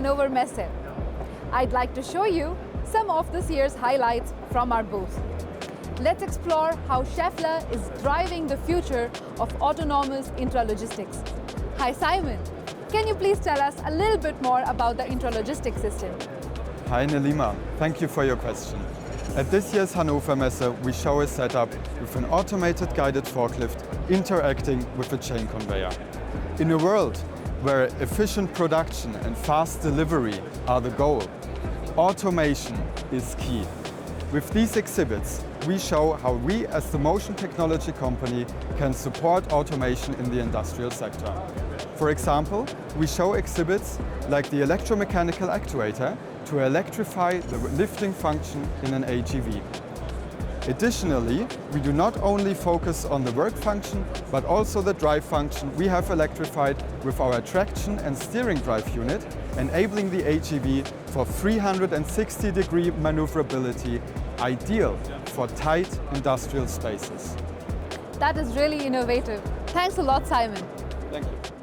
Hannover Messe. I'd like to show you some of this year's highlights from our booth. Let's explore how Schaeffler is driving the future of autonomous intralogistics. Hi Simon, can you please tell us a little bit more about the intralogistics system? Hi Nelima, thank you for your question. At this year's Hannover Messe, we show a setup with an automated guided forklift interacting with a chain conveyor. In a world where efficient production and fast delivery are the goal, automation is key. With these exhibits, we show how we as the motion technology company can support automation in the industrial sector. For example, we show exhibits like the electromechanical actuator to electrify the lifting function in an AGV. Additionally, we do not only focus on the work function, but also the drive function we have electrified with our traction and steering drive unit, enabling the AGV for 360-degree maneuverability, ideal for tight industrial spaces. That is really innovative. Thanks a lot, Simon. Thank you.